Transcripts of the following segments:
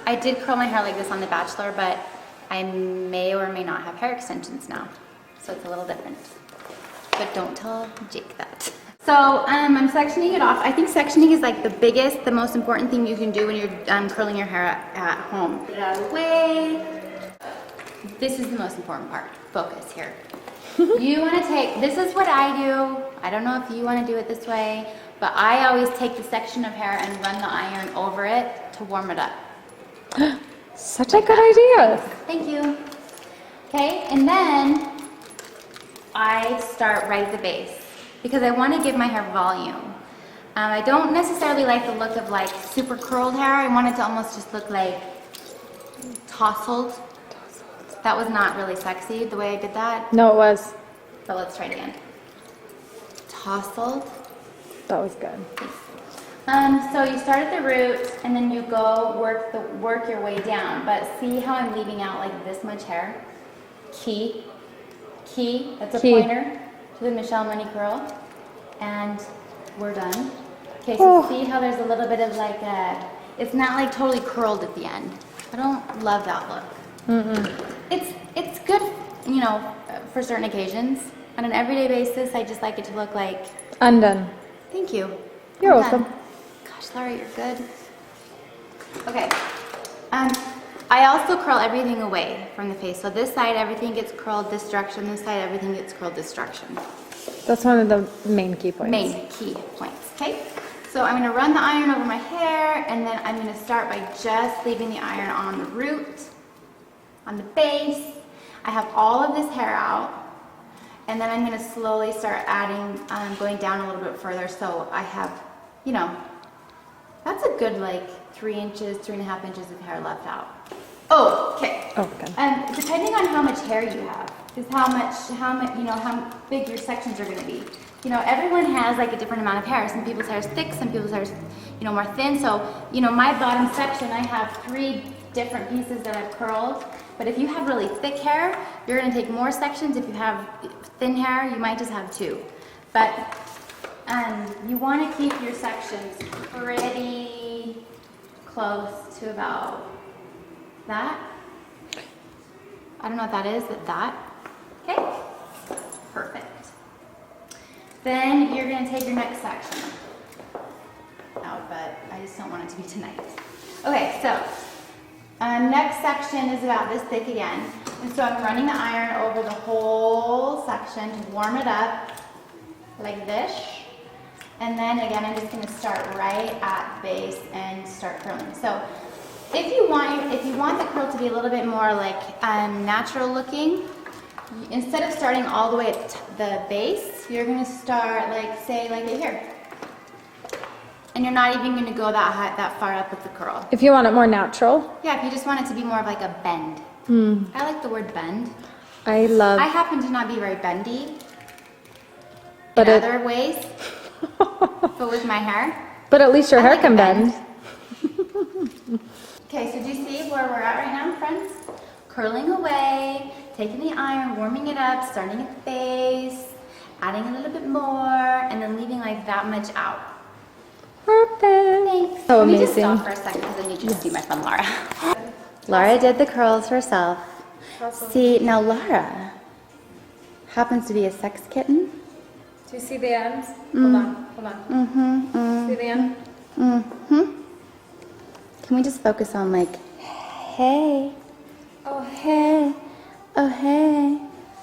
I did curl my hair like this on The Bachelor, but I may or may not have hair extensions now. So it's a little different. But don't tell Jake that. So I'm sectioning it off. I think sectioning is like the most important thing you can do when you're curling your hair at home. Get it out of the way. This is the most important part. Focus here. You want to take, this is what I do. I don't know if you want to do it this way, but I always take the section of hair and run the iron over it to warm it up. Such a good idea. Thank you. Okay, and then I start right at the base because I want to give my hair volume. I don't necessarily like the look of like super curled hair. I want it to almost just look like tousled. That was not really sexy the way I did that. No, it was. But let's try it again. Tousled. That was good. So you start at the root and then you go work your way down. But see how I'm leaving out like this much hair? Key. That's a pointer to the Michelle Money curl. And we're done. Okay, so see how there's a little bit of like it's not like totally curled at the end. I don't love that look. It's good, you know, for certain occasions. On an everyday basis, I just like it to look like Undone. Thank you. You're I'm welcome. done. Gosh, Laura, you're good. Okay. I also curl everything away from the face. So this side, everything gets curled this direction. This side, everything gets curled this direction. That's one of the main key points. Main key points, okay? So I'm gonna run the iron over my hair, and then I'm gonna start by just leaving the iron on the root, on the base. I have all of this hair out, and then I'm gonna slowly start adding, going down a little bit further. So I have, you know, that's a good like 3 inches, 3.5 inches of hair left out. Oh, okay. Oh, good. Depending on how much hair you have, is how much, you know, how big your sections are gonna be. You know, everyone has like a different amount of hair. Some people's hair is thick, some people's hair is, you know, more thin. So, you know, my bottom section, I have 3 different pieces that I've curled. But if you have really thick hair, you're gonna take more sections. If you have thin hair, you might just have 2. But you wanna keep your sections pretty close to about that. I don't know what that is, but that. Okay, perfect. Then you're gonna take your next section out, but I just don't want it to be tonight. Okay, so next section is about this thick again. And so I'm running the iron over the whole section to warm it up like this. And then again, I'm just gonna start right at base and start curling. So if you want the curl to be a little bit more like natural looking, instead of starting all the way at the base, you're gonna start like, say, like right here. And you're not even gonna go that high, that far up with the curl. If you want it more natural. Yeah, if you just want it to be more of like a bend. I like the word bend. I happen to not be very bendy But in it- other ways, but with my hair. But at least your I hair like can a bend. Okay, so do you see where we're at right now, friends? Curling away, taking the iron, warming it up, starting at the base, adding a little bit more, and then leaving like that much out. Perfect. Thanks. So Let me just amazing. stop for a second because I need you to see my friend Laura. Laura did the curls herself. See, now Laura happens to be a sex kitten. Do you see the ends? Hold on. See the end? Can we just focus on like, hey, Oh, hey, oh hey.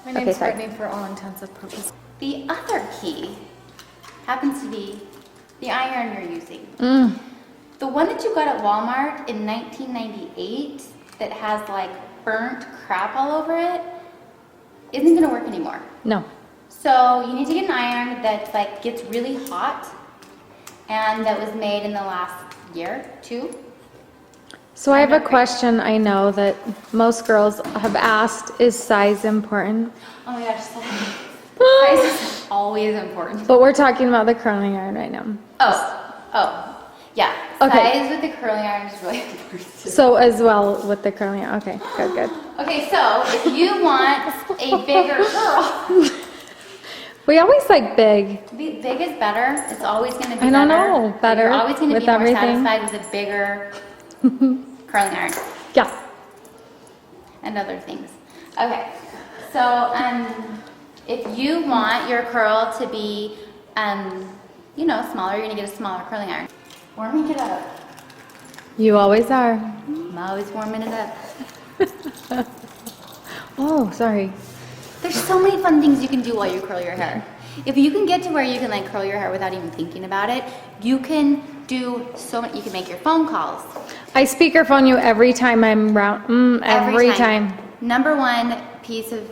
My Okay, name's sorry. Brittany for all intensive purposes. The other key happens to be the iron you're using. The one that you got at Walmart in 1998 that has like burnt crap all over it isn't gonna work anymore. No. So you need to get an iron that like gets really hot and that was made in the last year, 2. So I have a question I know that most girls have asked, is size important? Oh my gosh, size is always important. But we're talking about the curling iron right now. Oh, yeah. Okay. Size with the curling iron is really important. So as well with the curling iron. Okay, good. Okay, so if you want a bigger curl, We always like big. big is better. It's always going to be I better. don't know, better You're always going to with be more everything. satisfied with a bigger curling iron Yeah. and other things. Okay, so if you want your curl to be, you know, smaller, you're gonna get a smaller curling iron. Warming it up. You always are. I'm always warming it up. Oh, sorry. There's so many fun things you can do while you curl your hair. If you can get to where you can like curl your hair without even thinking about it, you can do so many, you can make your phone calls. I speakerphone you every time I'm round. Every time. Number one piece of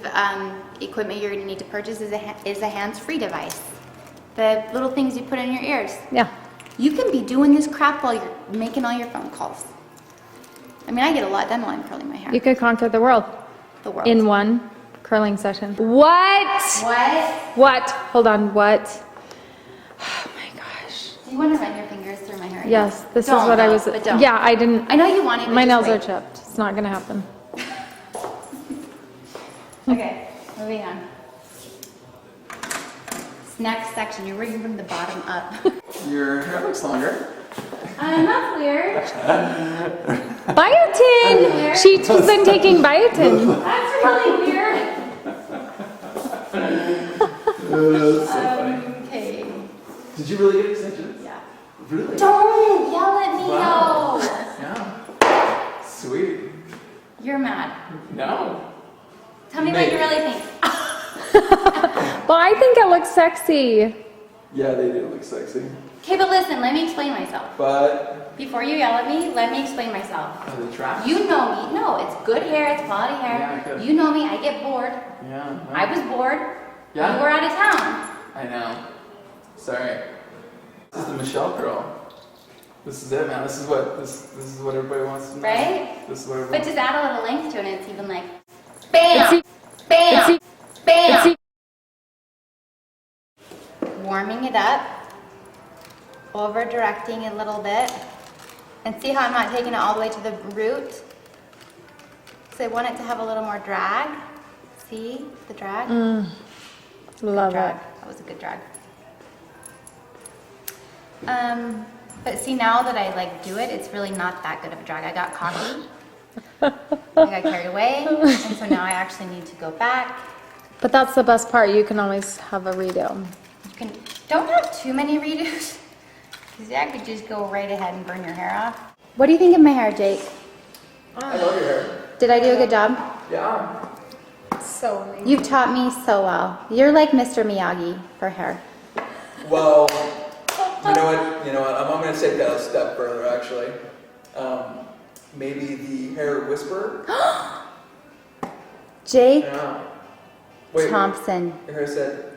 equipment you're gonna need to purchase is a hands-free device. The little things you put in your ears. Yeah. You can be doing this crap while you're making all your phone calls. I mean, I get a lot done while I'm curling my hair. You could conquer the world The world. in one curling session. What? What? What? Hold on. What? Oh my gosh. Do you want to run your fingers through my hair? Yes, this Don't, is what I though, was. but don't. Yeah, I didn't. I know you want it, but My just nails are wait. chipped. It's not gonna happen. Okay, moving on. This next section, you're working from the bottom up. Your hair looks longer. That's weird. Biotin. She's been taking biotin. That's really weird. That's so funny. Okay. Did you really get extensions? Yeah. Really? Don't yell at me, Wow. though. Yeah. Sweet. You're mad. No. Tell me what you really think. Well, I think it looks sexy. Yeah, they do look sexy. Okay, but listen, let me explain myself. But Before you yell at me, let me explain myself. are they trapped? You know me. No, it's good hair, it's quality hair. Yeah, good. You know me, I get bored. Yeah. no. I was bored. Yeah. You were out of town. I know. Sorry. This is the Michelle curl. This is it, man. This is what everybody wants to know. Right? This is what But everybody. just add a little length to it and it's even like BAM! It's BAM! It's BAM! Warming it up. Over directing a little bit. And see how I'm not taking it all the way to the root? So I want it to have a little more drag. See the drag? Love Drag. it. That was a good drag. But see, now that I like do it, it's really not that good of a drag. I got cocky. I got carried away, and so now I actually need to go back. But that's the best part. You can always have a redo. You can don't have too many redos, because that could just go right ahead and burn your hair off. What do you think of my hair, Jake? I love your hair. Did I do a good job? Yeah. So amazing. You've taught me so well. You're like Mr. Miyagi for hair. Well, you know what? I'm going to take that a step further, actually. Maybe the hair whisperer. Jake Yeah. Wait. Thompson. Your hair said.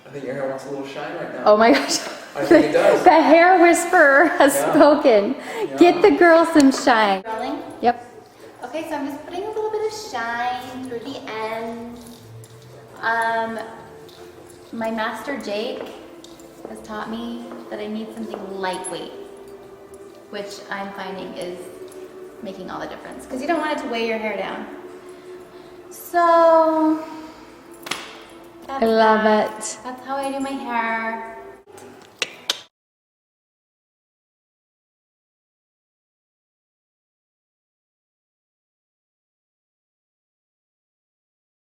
I think your hair wants a little shine right now. Oh my gosh. I think it does. The hair whisperer has Yeah. spoken. Yeah. Get the girl some shine. Rolling? Yep. Okay, so I'm just putting a little bit of shine through the ends. My master Jake has taught me that I need something lightweight, which I'm finding is making all the difference because you don't want it to weigh your hair down. So I love it. That's how I do my hair.